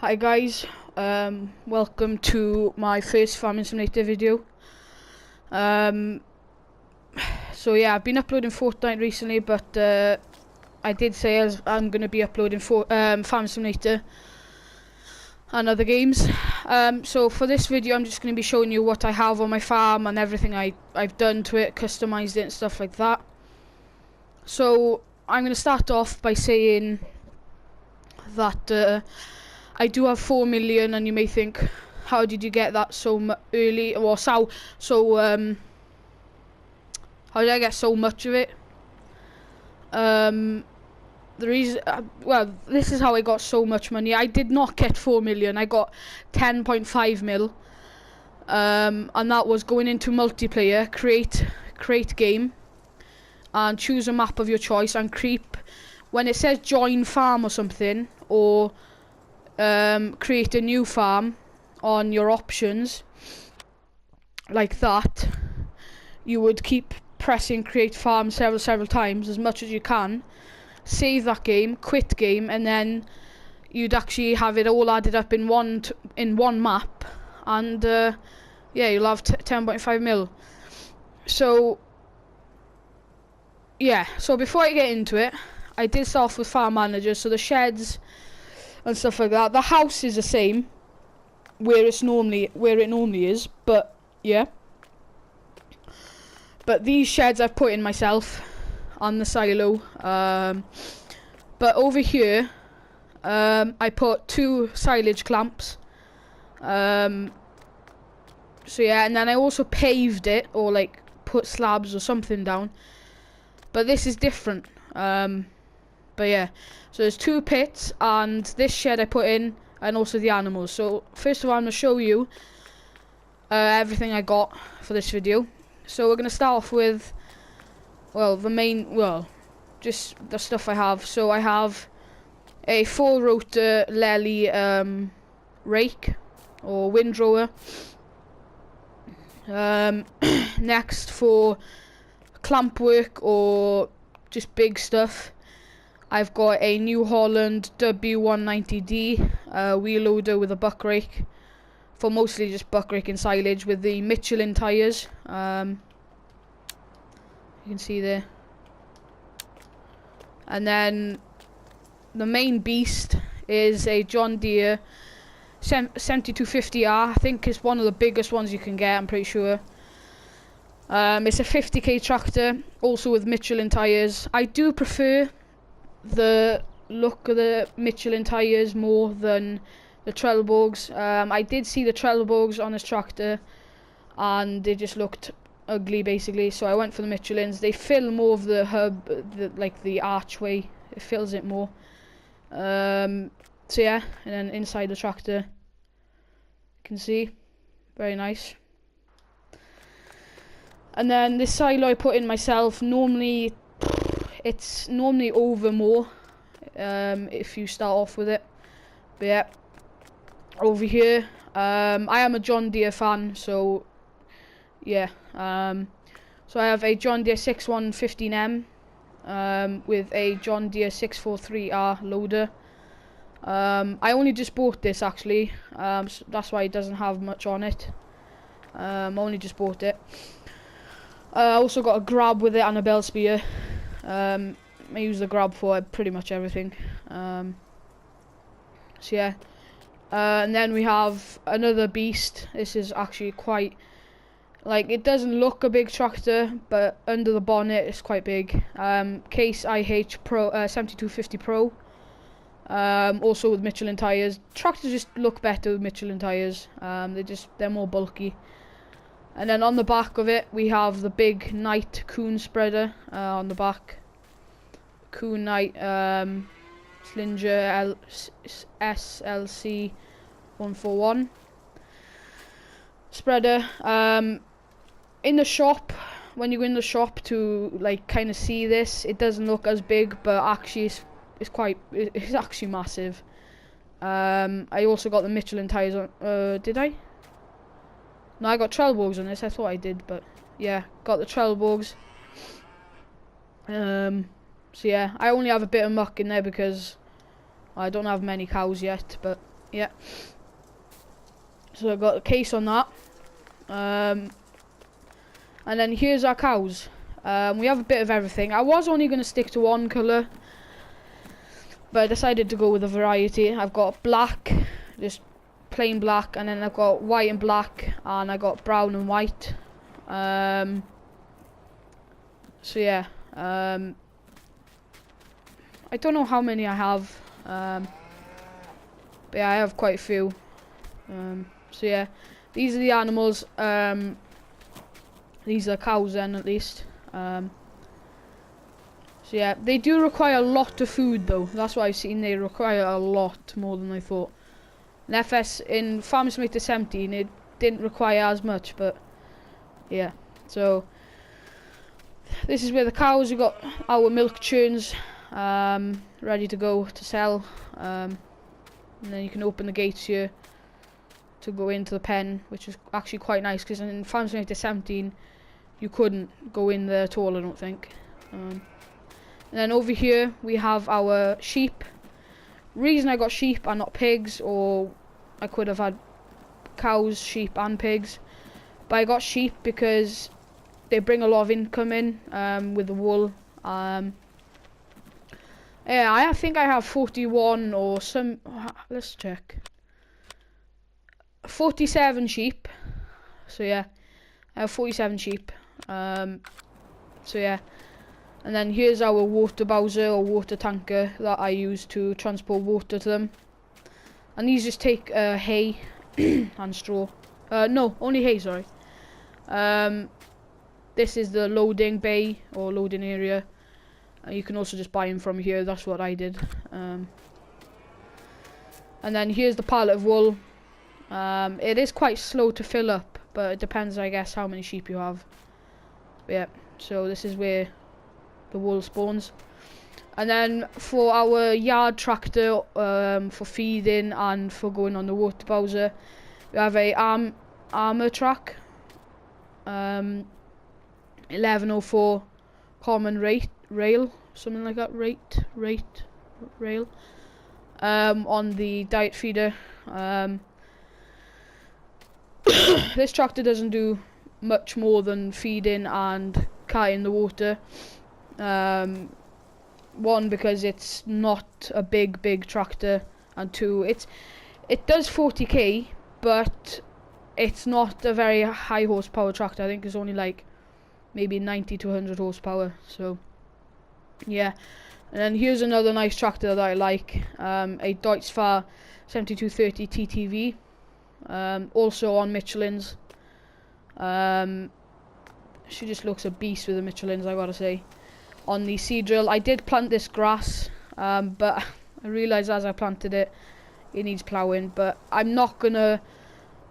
Hi guys, welcome to my first Farming Simulator video. So yeah, I've been uploading Fortnite recently, but I did say I'm going to be uploading Farming Simulator and other games. So for this video I'm just going to be showing you what I have on my farm and everything I've done to it, customized it and stuff like that. So I'm going to start off by saying that I do have 4 million, and you may think, how did you get that so early? Or how did I get so much of it? The reason, well, this is how I got so much money. I did not get 4 million. I got 10.5 mil, and that was going into multiplayer, create game, and choose a map of your choice and creep. When it says join farm or something, or create a new farm on your options like that, you would keep pressing create farm several times, as much as you can, save that game, quit game, and then you'd actually have it all added up in one map, and yeah, you'll have 10.5 mil. So yeah, so before I get into it, I did start off with farm manager, so the sheds and stuff like that. The house is the same where it normally is, but yeah. But these sheds I've put in myself on the silo. But over here, I put 2 silage clamps. So yeah, and then I also paved it, or like put slabs or something down. But this is different. But yeah, so there's 2 pits, and this shed I put in, and also the animals. So first of all, I'm going to show you everything I got for this video. So we're going to start off with, well, just the stuff I have. So I have a 4-rotor Lely rake, or windrower. Next, for clamp work or just big stuff, I've got a New Holland W190D wheel loader with a buck rake, for mostly just buck rake and silage, with the Michelin tyres. You can see there. And then the main beast is a John Deere 7250R. I think it's one of the biggest ones you can get, I'm pretty sure. It's a 50k tractor, also with Michelin tyres. I do prefer the look of the Michelin tyres more than the Trelleborgs. I did see the Trelleborgs on this tractor, and they just looked ugly basically, so I went for the Michelins. They fill more of the hub, like the archway, it fills it more. So yeah, and then inside the tractor, you can see, very nice. And then this silo I put in myself. Normally it's over more if you start off with it, but yeah, over here, I am a John Deere fan, so yeah. So I have a John Deere 6115M with a John Deere 643R loader. I only just bought this actually, so that's why it doesn't have much on it. I only just bought it. I also got a grab with it and a bell spear. I use the grab for pretty much everything. So yeah, and then we have another beast. This is actually quite, like, it doesn't look a big tractor, but under the bonnet it's quite big. Case IH Pro 7250 Pro. Also with Michelin tyres. Tractors just look better with Michelin tyres. They're more bulky. And then on the back of it we have the big Knight Coon spreader on the back. Coon Knight Slinger SLC 141 spreader. In the shop, when you go in the shop to like kind of see this, it doesn't look as big, but actually it's actually massive. I also got the Michelin tyres on. Did I? No, I got Trelleborgs on this. I thought I did, but yeah, got the Trelleborgs. So yeah, I only have a bit of muck in there because I don't have many cows yet, but Yeah. So I've got a case on that. And then here's our cows. We have a bit of everything. I was only going to stick to one colour, but I decided to go with a variety. I've got black, just plain black, and then I've got white and black, and I got brown and white. So yeah, I don't know how many I have, but yeah, I have quite a few. So yeah, these are the animals. These are cows then, at least. So yeah, they do require a lot of food though. That's what I've seen. They require a lot more than I thought. In in Farm Simulator 17, it didn't require as much, but yeah. So this is where the cows. We've got our milk churns ready to go to sell. And then you can open the gates here to go into the pen, which is actually quite nice, because in Farm Simulator 17 you couldn't go in there at all, I don't think. And then over here we have our sheep. Reason I got sheep and not pigs, or I could have had cows, sheep and pigs, but I got sheep because they bring a lot of income in with the wool. Yeah, I think I have 41 or some, let's check, 47 sheep. So yeah, I have 47 sheep. So yeah, and then here's our water bowser or water tanker that I use to transport water to them. And these just take hay and straw. No, only hay, sorry. This is the loading bay or loading area. You can also just buy them from here. That's what I did. And then here's the pallet of wool. It is quite slow to fill up, but it depends, I guess, how many sheep you have. But yeah, so this is where the wool spawns. And then for our yard tractor, for feeding and for going on the water bowser, we have a armour track, 1104 common rail, something like that, rail, on the diet feeder. This tractor doesn't do much more than feeding and carrying the water. One, because it's not a big tractor, and two, it does 40k, but it's not a very high horsepower tractor. I think it's only like maybe 90 to 100 horsepower. So yeah. And then here's another nice tractor that I like, a Deutz-Fahr 7230 TTV, also on Michelin's. She just looks a beast with the Michelin's, I gotta say. On the seed drill, I did plant this grass, but I realised as I planted it, it needs ploughing. But I'm not gonna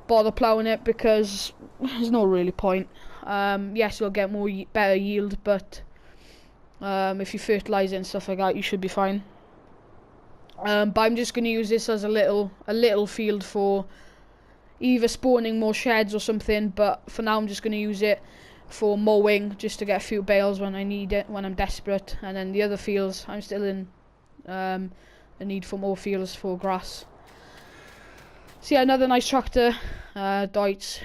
bother ploughing it because there's no really point. Yes, you'll get better yield, but if you fertilise it and stuff like that, you should be fine. But I'm just gonna use this as a little field for either spawning more sheds or something. But for now, I'm just gonna use it for mowing, just to get a few bales when I need it, when I'm desperate. And then the other fields, I'm still in the need for more fields for grass. So yeah, another nice tractor, Deutz.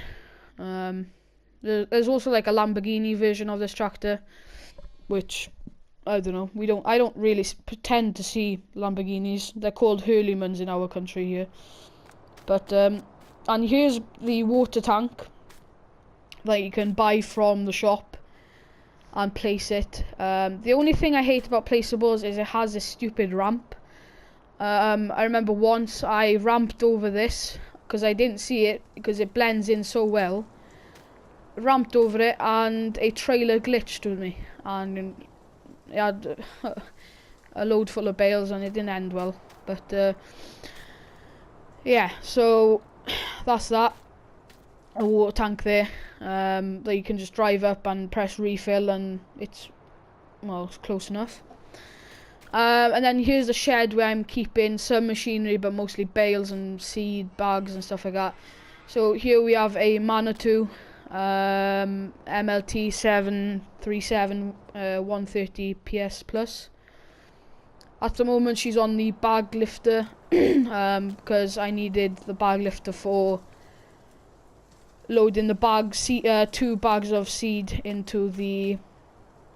There's also like a Lamborghini version of this tractor, which I don't know. I don't really pretend to see Lamborghinis. They're called Hurleymans in our country here. But and here's the water tank that you can buy from the shop and place it. The only thing I hate about placeables is it has this stupid ramp. I remember once I ramped over this because I didn't see it because it blends in so well. Ramped over it and a trailer glitched with me, and it had a load full of bales and it didn't end well. But yeah, so that's that. A water tank there that you can just drive up and press refill, and it's close enough. And then here's the shed where I'm keeping some machinery, but mostly bales and seed bags and stuff like that. So here we have a Manitou MLT 737 130 PS plus. At the moment she's on the bag lifter because I needed the bag lifter for loading the bags, 2 bags of seed into the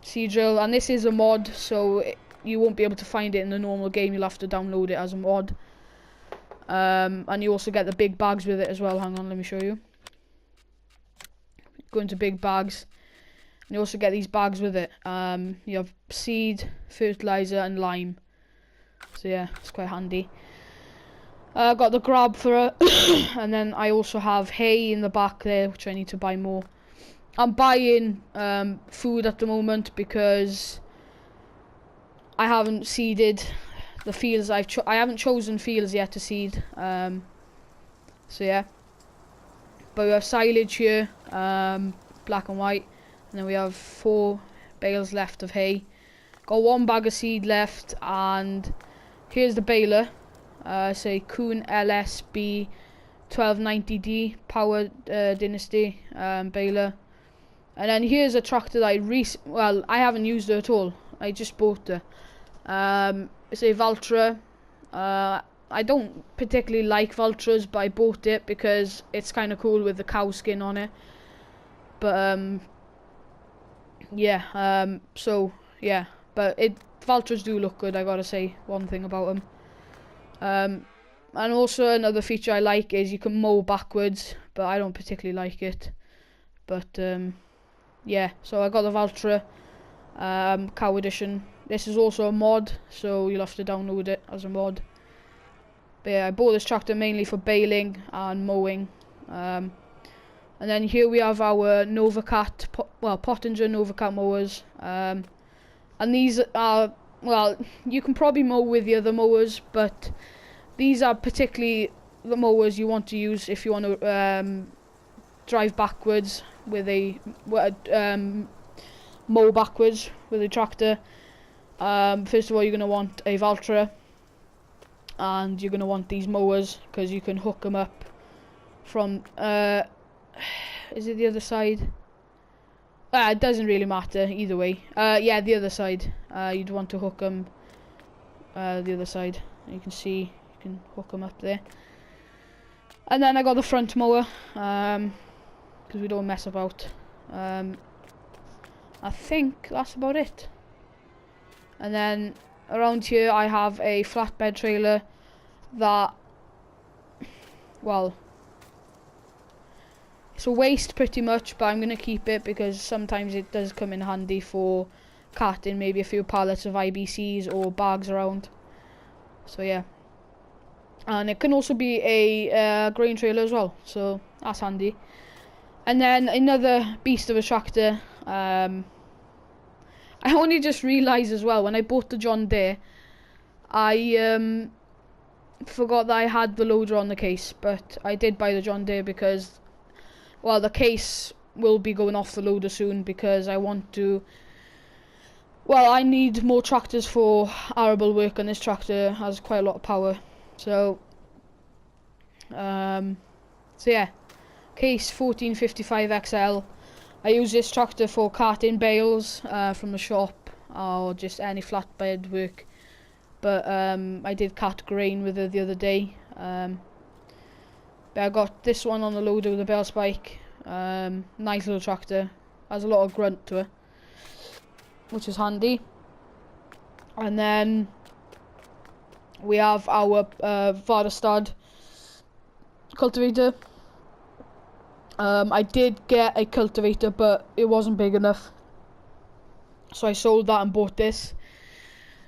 seed drill, and this is a mod, so you won't be able to find it in the normal game. You'll have to download it as a mod, and you also get the big bags with it as well. Hang on, let me show you. Go into big bags, and you also get these bags with it. You have seed, fertilizer and lime, so yeah, it's quite handy. I got the grab for it and then I also have hay in the back there, which I need to buy more. I'm buying food at the moment because I haven't seeded the fields. I haven't chosen fields yet to seed, so yeah. But we have silage here, black and white, and then we have 4 bales left of hay. Got 1 bag of seed left, and here's the baler. Say Kuhn LSB 1290D Power Dynasty baler. And then here's a tractor that I haven't used it at all. I just bought it. It's a Valtra. I don't particularly like Valtras, but I bought it because it's kind of cool with the cow skin on it. But yeah, so yeah, but Valtras do look good, I gotta say one thing about them. And also another feature I like is you can mow backwards, but I don't particularly like it. But yeah, so I got the Valtra cow edition. This is also a mod, so you'll have to download it as a mod. But yeah, I bought this tractor mainly for baling and mowing. And then here we have our Novacat, Pottinger Novacat mowers. And these are, well, you can probably mow with the other mowers, but these are particularly the mowers you want to use if you want to drive backwards with a mow backwards with a tractor. First of all, you're going to want a Valtra, and you're going to want these mowers because you can hook them up from is it the other side? It doesn't really matter either way. Yeah, the other side. You'd want to hook them the other side. You can see you can hook them up there. And then I got the front mower because we don't mess about. I think that's about it. And then around here I have a flatbed trailer that, well, it's a waste pretty much, but I'm going to keep it because sometimes it does come in handy for carting maybe a few pallets of IBCs or bags around. So yeah. And it can also be a grain trailer as well, so that's handy. And then another beast of a tractor. I only just realised as well, when I bought the John Deere, I forgot that I had the loader on the case, but I did buy the John Deere because, well, the case will be going off the loader soon because I want to, well, I need more tractors for arable work, and this tractor has quite a lot of power. So yeah, case 1455 XL. I use this tractor for carting bales from the shop or just any flatbed work. But I did cart grain with it the other day. But I got this one on the loader with a bale spike. Nice little tractor. Has a lot of grunt to it, which is handy. And then we have our Varestad cultivator. I did get a cultivator, but it wasn't big enough, so I sold that and bought this,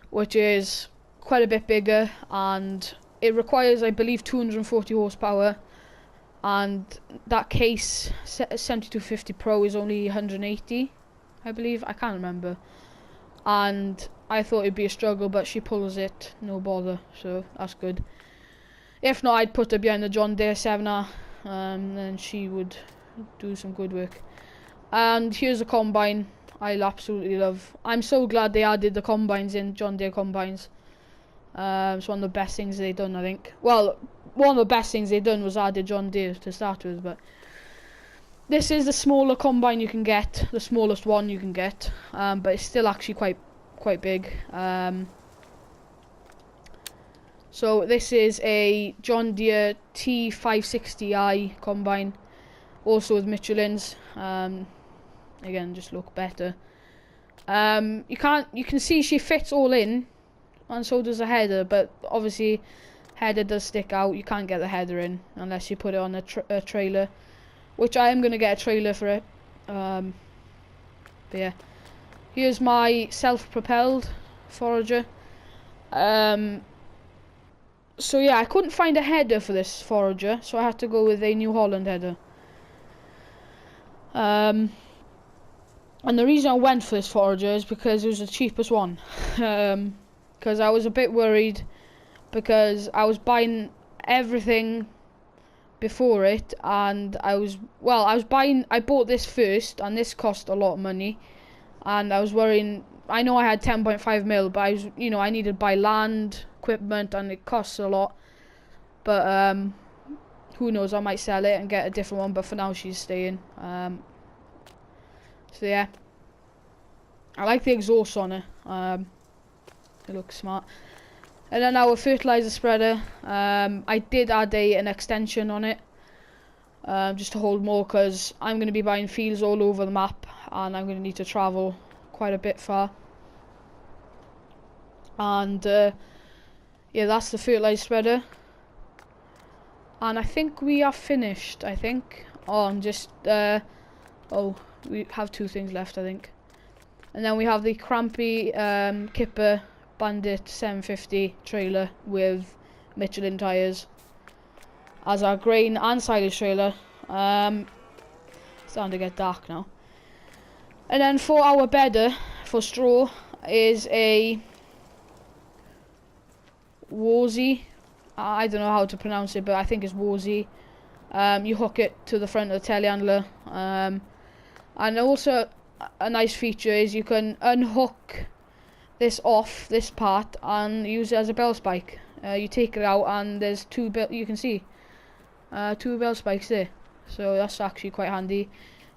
which is quite a bit bigger, and it requires, I believe, 240 horsepower, and that case 7250 Pro is only 180, I believe. I can't remember, and I thought it'd be a struggle, but she pulls it no bother, so that's good. If not, I'd put her behind the John Deere 7R. Then she would do some good work. And here's a combine I absolutely love. I'm so glad they added the combines in John Deere combines. It's one of the best things they've done, I think. Well, one of the best things they've done was added John Deere to start with, but this is the smaller combine you can get, the smallest one you can get, but it's still actually quite big. So this is a John Deere T560i combine, also with Michelin's. Again, just look better. You can see she fits all in, and so does the header, but obviously header does stick out. You can't get the header in unless you put it on a trailer, which I am going to get a trailer for it. But yeah, here's my self-propelled forager. So yeah, I couldn't find a header for this forager, so I had to go with a New Holland header. And the reason I went for this forager is because it was the cheapest one. Because I was a bit worried, because I was buying everything before it, and I bought this first, and this cost a lot of money, and I was worrying. I know I had 10.5 mil, but I needed to buy land, equipment, and it costs a lot. But who knows, I might sell it and get a different one, but for now she's staying. So yeah, I like the exhaust on it. It looks smart. And then our fertilizer spreader, I did add an extension on it, just to hold more, because I'm going to be buying fields all over the map, and I'm going to need to travel quite a bit far. And yeah, that's the fertilizer spreader. And I think we are finished. I think. Oh, I'm just we have 2 things left, I think. And then we have the Crampy Kipper Bandit 750 trailer with Michelin tyres as our grain and silage trailer. Starting to get dark now. And then for our bedder for straw is a Woolsey. I don't know how to pronounce it, but I think it's Woolsey. You hook it to the front of the telehandler. And also a nice feature is you can unhook this off this part and use it as a bell spike. You take it out and there's 2 you can see 2 bell spikes there, so that's actually quite handy.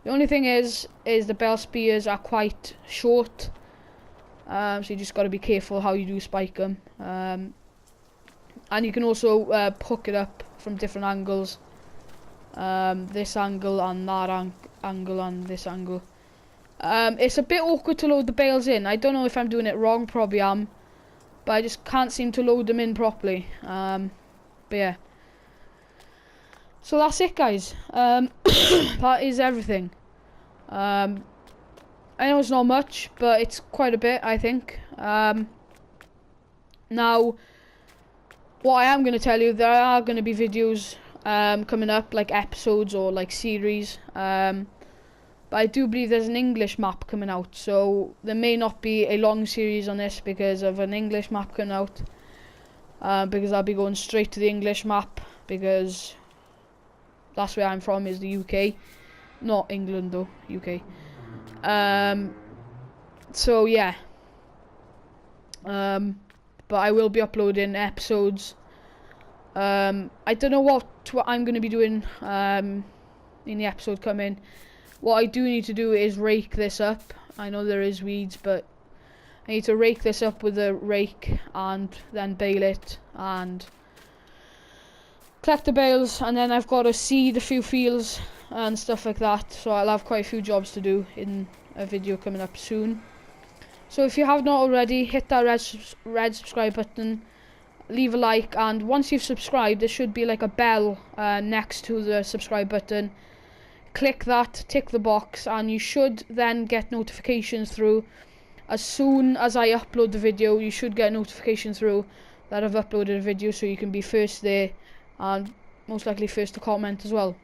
The only thing is the bell spears are quite short, so you just got to be careful how you do spike them. And you can also hook it up from different angles, this angle and that angle and this angle. It's a bit awkward to load the bales in. I don't know if I'm doing it wrong, probably am, but I just can't seem to load them in properly. But yeah, so that's it, guys. That is everything. I know it's not much, but it's quite a bit, I think. Now, what I am going to tell you, there are going to be videos coming up, like episodes or like series. But I do believe there's an English map coming out, so there may not be a long series on this because of an English map coming out. Because I'll be going straight to the English map, because that's where I'm from, is the UK. Not England though, UK. So yeah. But I will be uploading episodes. I don't know what I'm going to be doing in the episode coming. What I do need to do is rake this up. I know there is weeds, but I need to rake this up with a rake and then bale it and collect the bales, and then I've got to seed a few fields and stuff like that. So I'll have quite a few jobs to do in a video coming up soon. So if you have not already, hit that red subscribe button, leave a like, and once you've subscribed, there should be like a bell next to the subscribe button. Click that, tick the box, and you should then get notifications through. As soon as I upload the video, you should get notifications through that I've uploaded a video, so you can be first there, and most likely first to comment as well,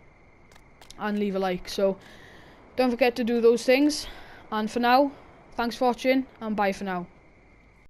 and leave a like. So don't forget to do those things, and for now, thanks for watching, and bye for now.